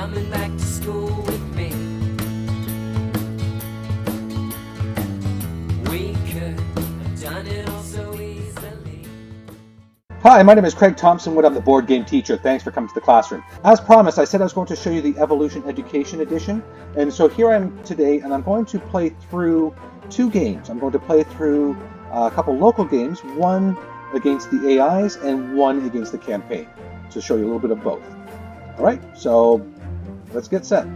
coming back to school with me. We could have done it all so easily. Hi, my name is Craig Thompson-Wood. I'm the board game teacher. Thanks for coming to the classroom. As promised, I said I was going to show you the Evolution Education Edition. And so here I am today, and I'm going to play through two games. I'm going to play through a couple local games, one against the AIs and one against the campaign, to show you a little bit of both. All right, so let's get set.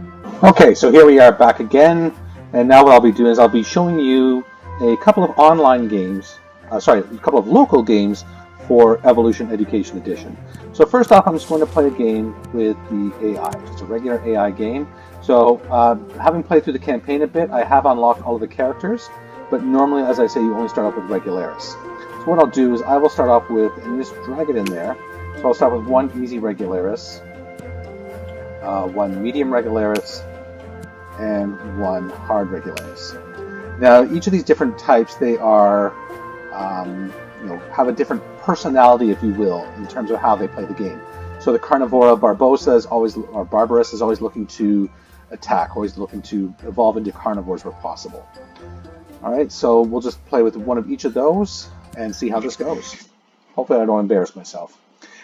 Okay, so here we are back again. And now what I'll be doing is I'll be showing you a couple of online games, a couple of local games for Evolution Education Edition. So first off, I'm just going to play a game with the AI. It's a regular AI game. So having played through the campaign a bit, I have unlocked all of the characters, but normally, as I say, you only start off with Regularis. So what I'll do is I will start off with, and just drag it in there, so I'll start with one easy Regularis, one medium Regularis, and one hard Regularis. Now, each of these different types, they are, have a different personality, if you will, in terms of how they play the game. So the Carnivora Barbosa is always, or Barbarous is always looking to attack, always looking to evolve into carnivores where possible. All right, so we'll just play with one of each of those and see how this goes. Hopefully I don't embarrass myself.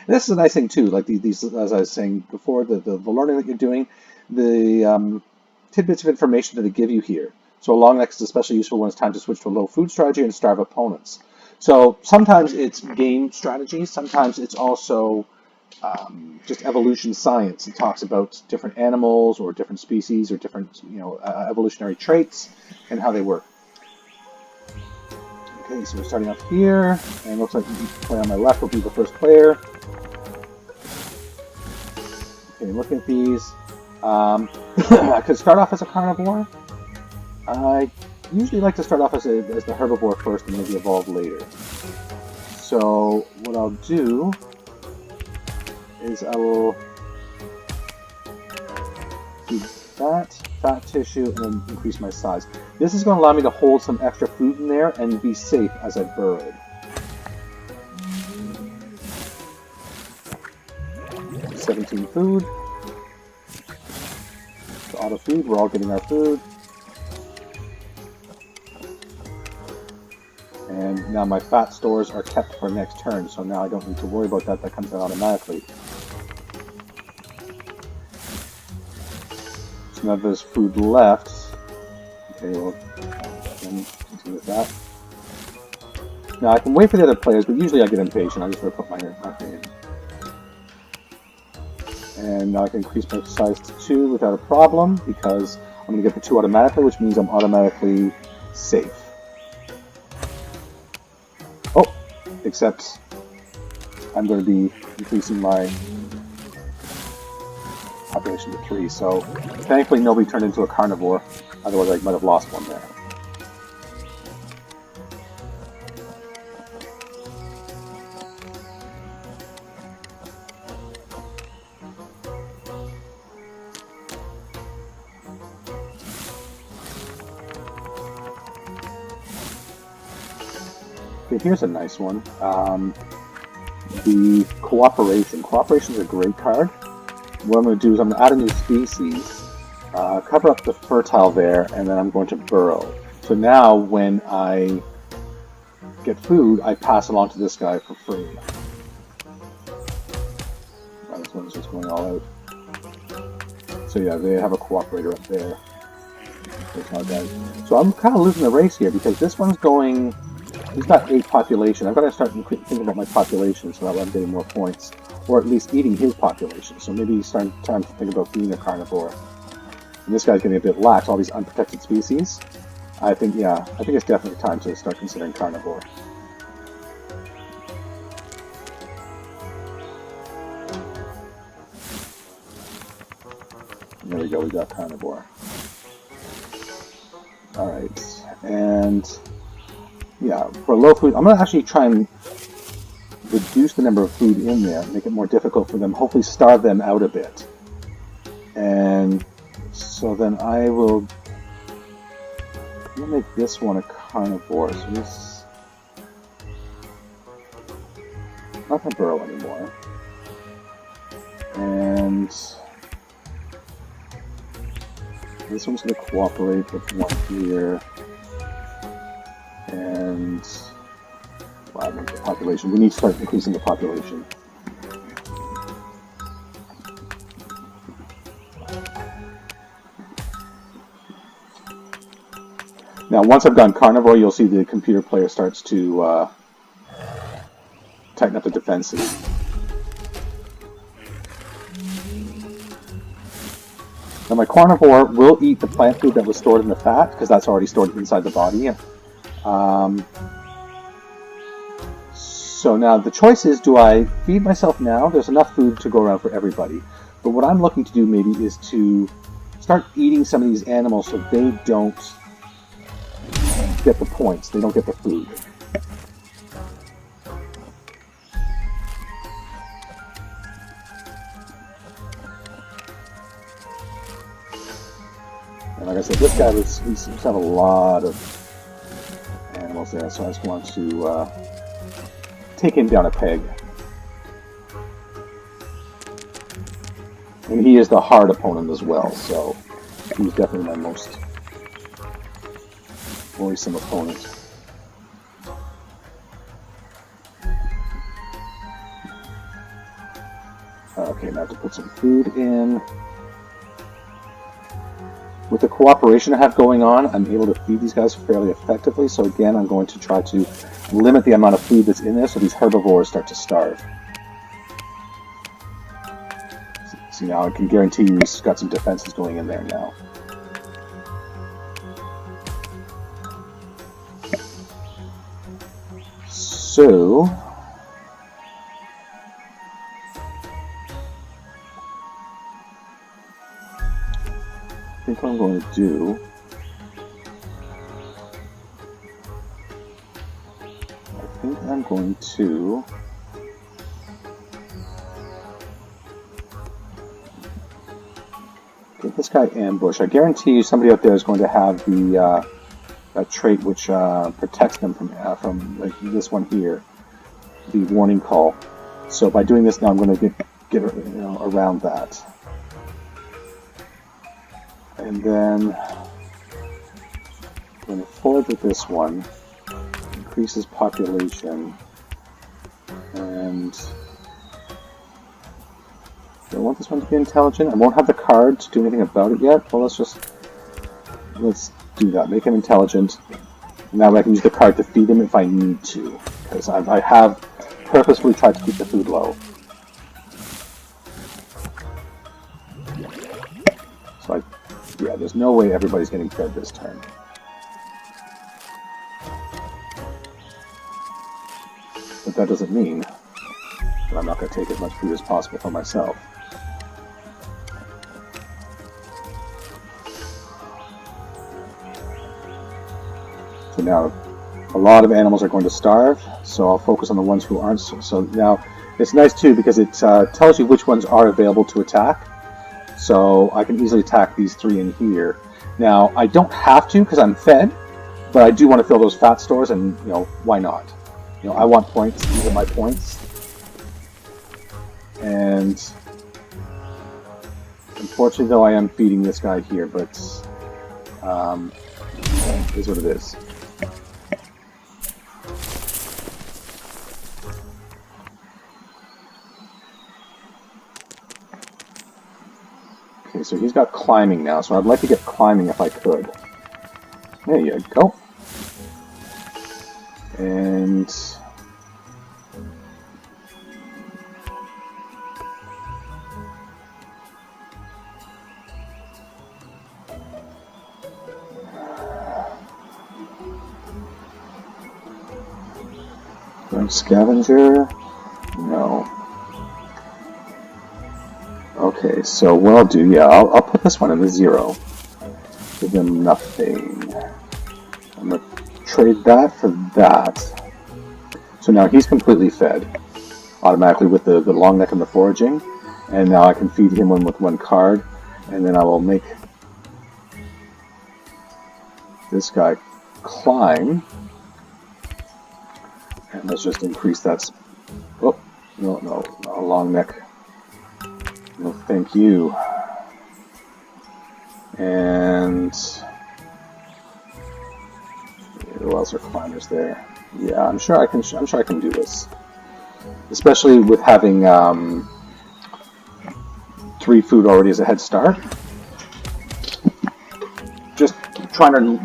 And this is a nice thing too, like these, as I was saying before, the learning that you're doing, the tidbits of information that they give you here. So a long neck is especially useful when it's time to switch to a low food strategy and starve opponents. So sometimes it's game strategy, sometimes it's also just evolution science. It talks about different animals or different species or different evolutionary traits and how they work. Okay, so we're starting off here, and it looks like the player on my left will be the first player. Okay, look at these. I could start off as a carnivore. I usually like to start off as the herbivore first and maybe evolve later. So what I'll do is I will do that, fat tissue, and then increase my size. This is going to allow me to hold some extra food in there and be safe as I burrowed. 17 food. So auto food, we're all getting our food. And now my fat stores are kept for next turn, so now I don't need to worry about that. That comes out automatically. So now there's food left. Okay, we'll continue with that. Now I can wait for the other players, but usually I get impatient. I just want to put my thing in. And now I can increase my size to 2 without a problem, because I'm going to get the 2 automatically, which means I'm automatically safe. Oh, except I'm going to be increasing my population to 3, so thankfully nobody turned into a carnivore, otherwise I might have lost one there. Okay, here's a nice one. The Cooperation. Cooperation is a great card. What I'm going to do is I'm going to add a new species, cover up the fertile there, and then I'm going to burrow. So now when I get food, I pass along to this guy for free. This one's just going all out. So yeah, they have a cooperator up there. So I'm kind of losing the race here because this one's going... He's got 8 population. I've got to start thinking about my population so that I'm getting more points. Or at least eating his population. So maybe he's starting time to think about being a carnivore. And this guy's getting a bit lax, all these unprotected species. I think it's definitely time to start considering carnivore. There we go, we got carnivore. Alright, and yeah, for low food, I'm going to actually try and reduce the number of food in there, make it more difficult for them, hopefully starve them out a bit. And so then I'm going to make this one a carnivore. So this not going to burrow anymore. And This one's going to cooperate with one here. And wow, the population. We need to start increasing the population. Now, once I've gone carnivore, you'll see the computer player starts to tighten up the defenses. Now, my carnivore will eat the plant food that was stored in the fat, because that's already stored inside the body. So now the choice is, do I feed myself now? There's enough food to go around for everybody. But what I'm looking to do maybe is to start eating some of these animals so they don't get the points, they don't get the food. And like I said, this guy he seems to have a lot of animals there, so I just want to take him down a peg. And he is the hard opponent as well, so he's definitely my most worrisome opponent. Okay, now I have to put some food in. With the cooperation I have going on, I'm able to feed these guys fairly effectively, so again, I'm going to try to limit the amount of food that's in there so these herbivores start to starve. See, now I can guarantee you he's got some defenses going in there now. So, I think what I'm going to do, get this guy ambush. I guarantee you somebody out there is going to have the a trait which protects them from like this one here, the warning call. So by doing this now, I'm going to get around that. And then I'm going to forward with this one, increases population, and do I want this one to be intelligent? I won't have the card to do anything about it yet. Well, let's do that. Make him intelligent. Now I can use the card to feed him if I need to, because I have purposefully tried to keep the food low. So yeah, there's no way everybody's getting fed this turn. But that doesn't mean that I'm not going to take as much food as possible for myself. So now, a lot of animals are going to starve, so I'll focus on the ones who aren't. So now, it's nice too because it tells you which ones are available to attack. So I can easily attack these three in here. Now, I don't have to because I'm fed, but I do want to fill those fat stores, and why not? I want points. These are my points. And unfortunately, though, I am feeding this guy here, but it is what it is. Okay, so he's got climbing now, so I'd like to get climbing if I could. There you go. And scavenger? No. Okay, so what I'll do, yeah, I'll put this one in the 0. Give them nothing. I'm going to trade that for that. So now he's completely fed automatically with the long neck and the foraging. And now I can feed him one with one card. And then I will make this guy climb. And let's just increase that. Oh, no, not a long neck. No, thank you. And who else are climbers there? Yeah, I'm sure I can. I'm sure I can do this, especially with having 3 food already as a head start. Just trying to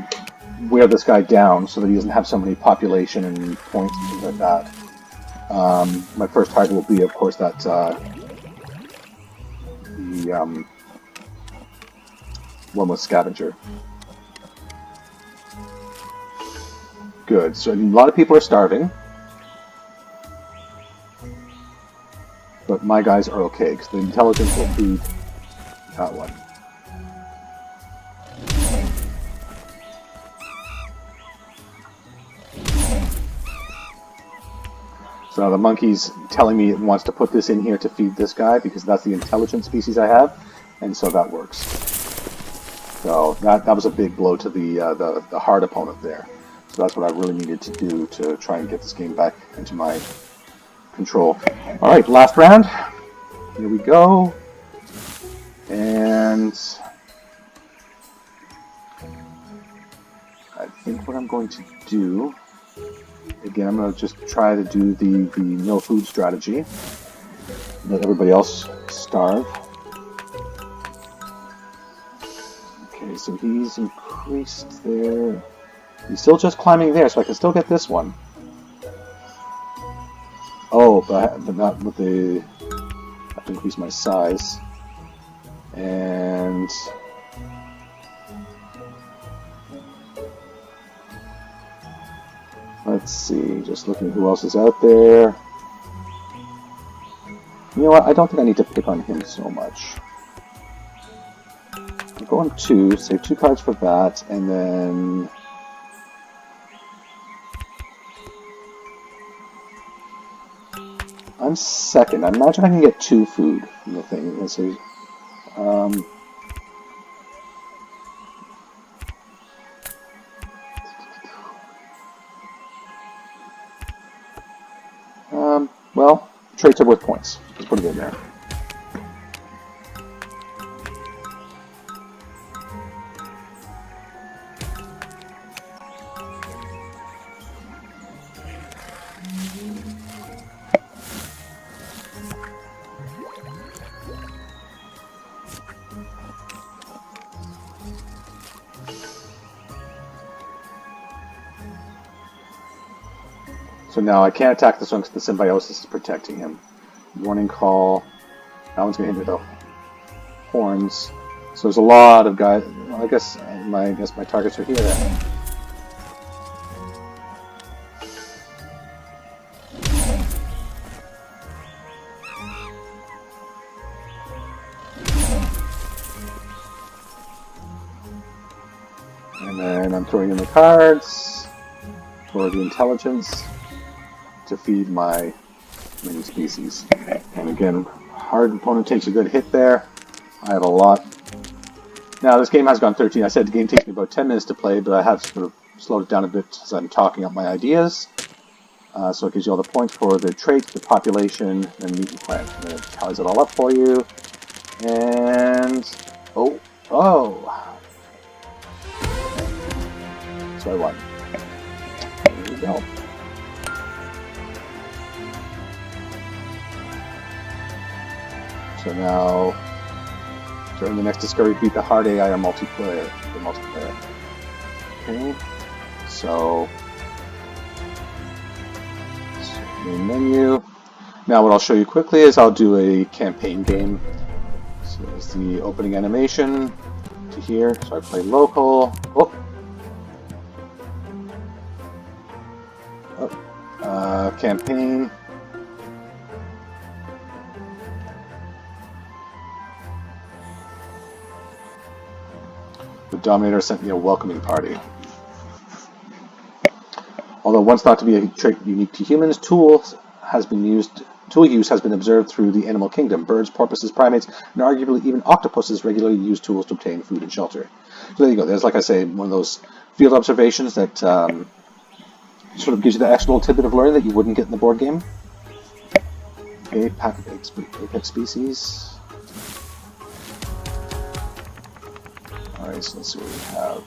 wear this guy down so that he doesn't have so many population and points and things like that. My first target will be, of course, that the one with scavenger. Good. So a lot of people are starving, but my guys are okay because the intelligence will feed that one. So the monkey's telling me it wants to put this in here to feed this guy because that's the intelligent species I have, and so that works. So that was a big blow to the hard opponent there. So that's what I really needed to do to try and get this game back into my control. All right, last round. Here we go. And I think what I'm going to do, again, I'm going to just try to do the no food strategy. Let everybody else starve. Okay, so he's increased there. He's still just climbing there, so I can still get this one. Oh, but not with the... I have to increase my size. And... let's see, just looking who else is out there. You know what, I don't think I need to pick on him so much. I'm going 2, save 2 cards for that, and then... I'm second. I imagine I can get 2 food from the thing. Let's see. Well, traits are worth points. Let's put it in there. So now I can't attack this one because the symbiosis is protecting him. Warning call. That one's going to hit with the horns. So there's a lot of guys. Well, I guess my targets are here then. And then I'm throwing in the cards for the intelligence to feed my mini species. And again, hard opponent takes a good hit there. I have a lot. Now this game has gone 13. I said the game takes me about 10 minutes to play, but I have sort of slowed it down a bit as I'm talking up my ideas. So it gives you all the points for the trait, the population, and meat and plant. And it tallies it all up for you. And oh. So I won. There we go. So now, during the next discovery, beat the hard AI or multiplayer. Okay, so main menu. Now what I'll show you quickly is I'll do a campaign game. So there's the opening animation to here. So I play local. Campaign. The Dominator sent me a welcoming party. Although once thought to be a trait unique to humans, tool use has been observed through the animal kingdom. Birds, porpoises, primates, and arguably even octopuses regularly use tools to obtain food and shelter. So there you go. There's, like I say, one of those field observations that sort of gives you the extra little tidbit of learning that you wouldn't get in the board game. Okay, pack of apex species. Alright, so let's see what we have.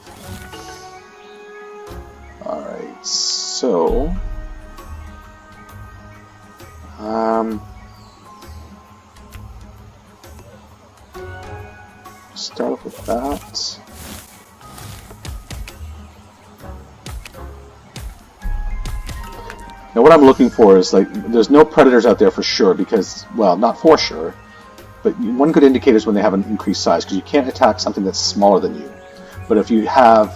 Alright, so... start off with that. Now what I'm looking for is, like, there's no predators out there for sure because, well, not for sure, but one good indicator is when they have an increased size because you can't attack something that's smaller than you. But if you have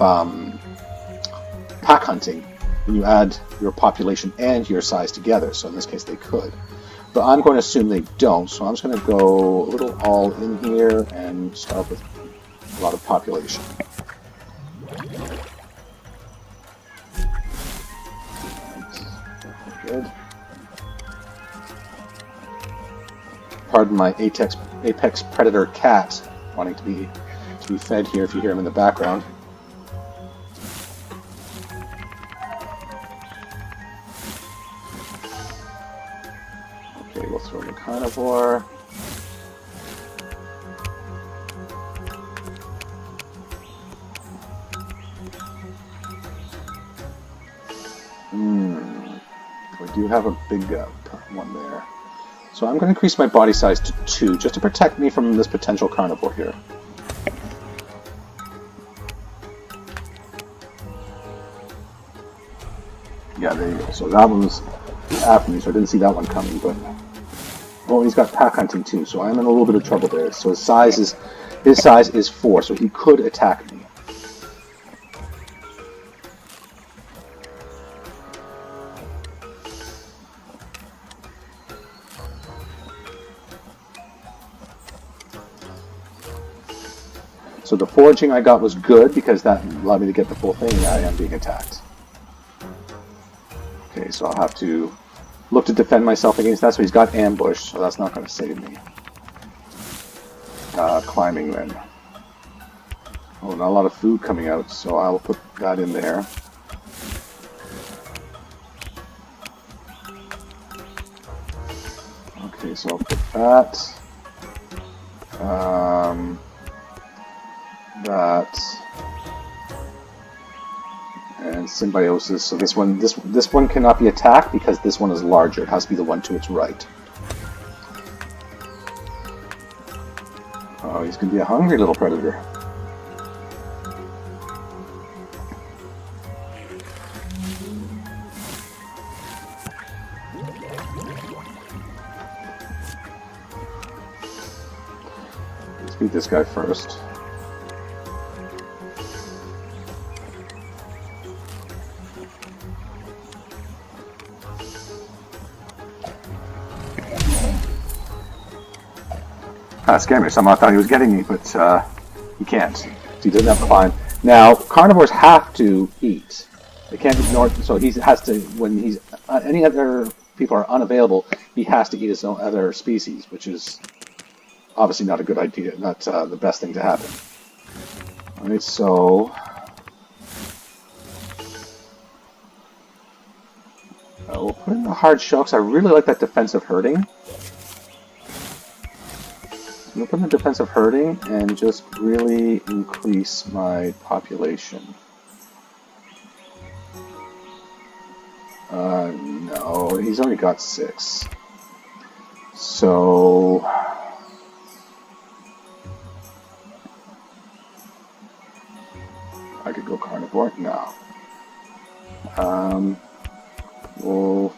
pack hunting, then you add your population and your size together, so in this case they could. But I'm going to assume they don't, so I'm just going to go a little all in here and start with a lot of population. Good. Pardon my apex predator cat wanting to be fed here if you hear him in the background. Okay, we'll throw in the carnivore. We do have a big one there. So I'm going to increase my body size to 2 just to protect me from this potential carnivore here. Yeah, there you go. So that one was after me, so I didn't see that one coming, but... oh, he's got pack hunting too, so I'm in a little bit of trouble there. So his size is 4, so he could attack me. So the foraging I got was good because that allowed me to get the full thing. I am being attacked. Okay, so I'll have to look to defend myself against that. So he's got ambush, so that's not going to save me. Climbing then. Oh, not a lot of food coming out, so I'll put that in there. Okay, so I'll put that. That and symbiosis. So this one cannot be attacked because this one is larger. It has to be the one to its right. Oh, he's gonna be a hungry little predator. Let's beat this guy first. Scared me. Somehow I thought he was getting me, but he can't. So he doesn't have climb. Now, carnivores have to eat. They can't ignore. So he has to. When he's any other people are unavailable, he has to eat his own other species, which is obviously not a good idea. Not the best thing to happen. All right, so we'll put in the hard shell because I really like that defensive herding. I'm going to put in the defensive herding and just really increase my population. No, he's already got 6. So... I could go carnivore? No. We'll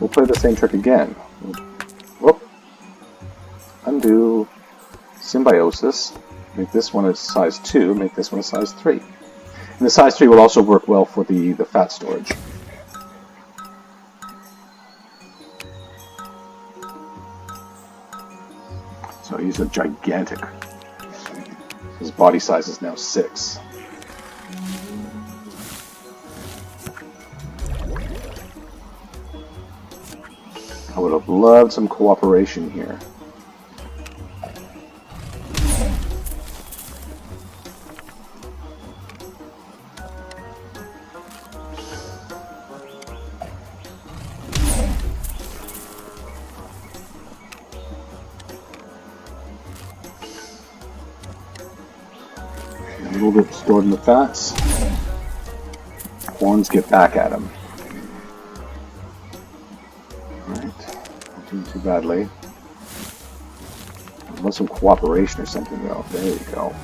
play the same trick again. Whoop. Undo. Symbiosis. Make this one a size 2. Make this one a size 3. And the size 3 will also work well for the fat storage. So he's a gigantic. His body size is now 6. I would have loved some cooperation here. little bit stored in the fats. Horns get back at him. Alright, not doing too badly. I want some cooperation or something though. There you go.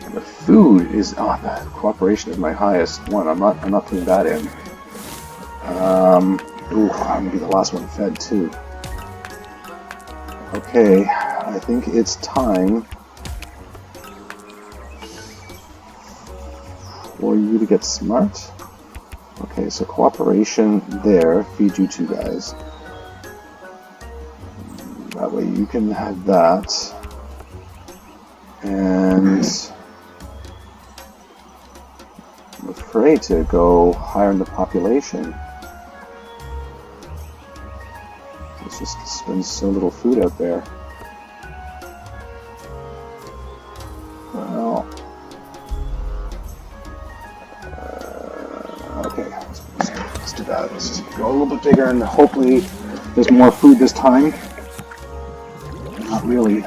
And the food is the cooperation is my highest one. I'm not putting that in. Ooh, I'm gonna be the last one fed too. Okay, I think it's time for you to get smart. Okay, so cooperation there, feed you two guys. That way you can have that. And I'm afraid to go higher in the population. It's just spends so little food out there. Well, okay, let's do that. Let's just go a little bit bigger and hopefully there's more food this time. Not really.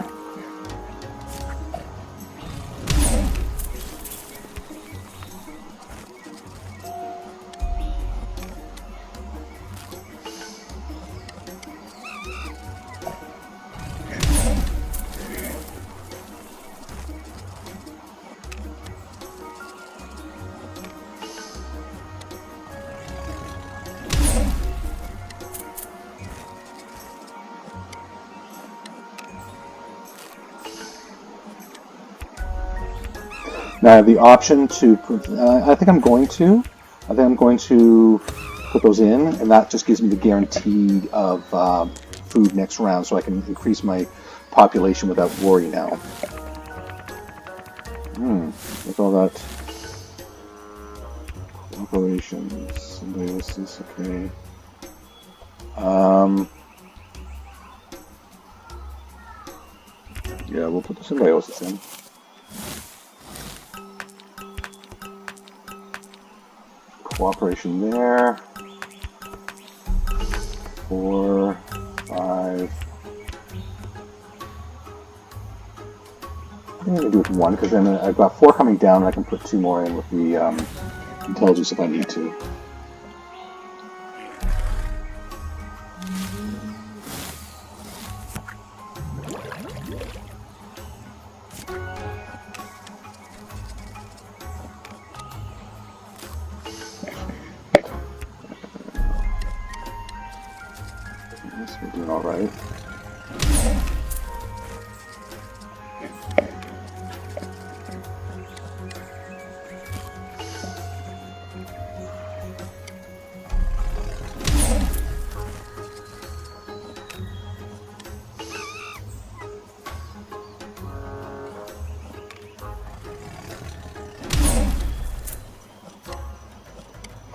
Now I have the option to put, I think I'm going to put those in, and that just gives me the guarantee of food next round, so I can increase my population without worry now. With all that operations, symbiosis, okay. Yeah, we'll put the symbiosis in. Cooperation there. 4, 5. I'm going to do it with 1 because then I've got 4 coming down and I can put 2 more in with the intelligence if I need to. We're doing all right.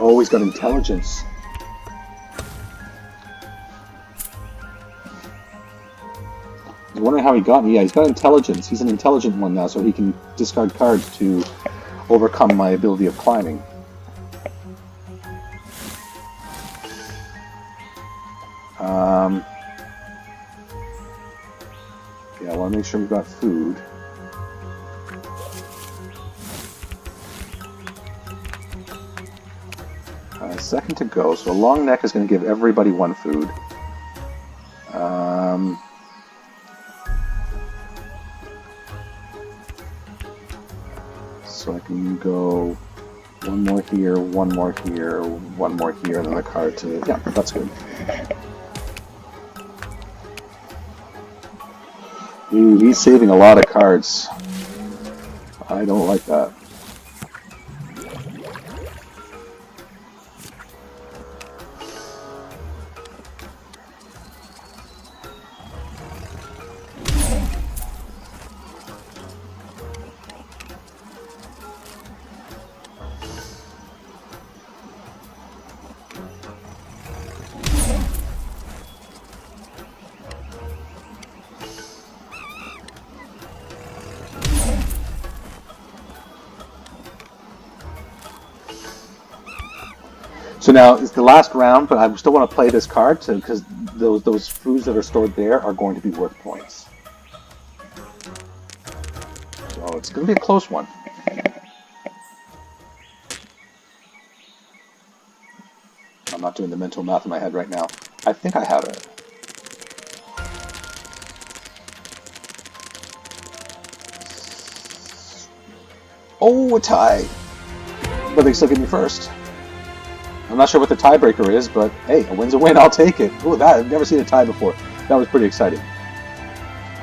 Oh, he's got intelligence. I was wondering how he got me. Yeah, he's got intelligence. He's an intelligent one now, so he can discard cards to overcome my ability of climbing. Yeah, I want to make sure we've got food. Second to go, so a long neck is going to give everybody 1 food. So I can go 1 more here, 1 more here, 1 more here, and then a card to... Yeah, that's good. Ooh, he's saving a lot of cards. I don't like that. So now it's the last round, but I still want to play this card because those foods that are stored there are going to be worth points. So it's going to be a close one. I'm not doing the mental math in my head right now. I think I have it. Oh, a tie! But they still get me first. I'm not sure what the tiebreaker is, but hey, a win's a win. I'll take it. Oh, that I've never seen a tie before. That was pretty exciting.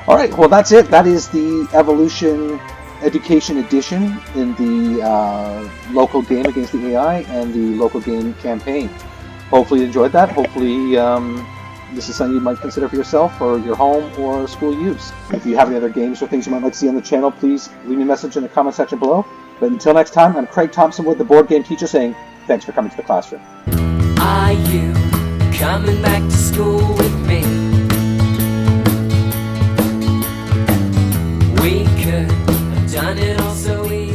All right, well, that's it. That is the Evolution Education Edition in the local game against the AI and the local game campaign. Hopefully you enjoyed that. Hopefully this is something you might consider for yourself or your home or school use. If you have any other games or things you might like to see on the channel, please leave me a message in the comment section below. But until next time, I'm Craig Thompson with the Board Game Teacher saying thanks for coming to the classroom. Are you coming back to school with me? We could have done it all so easy.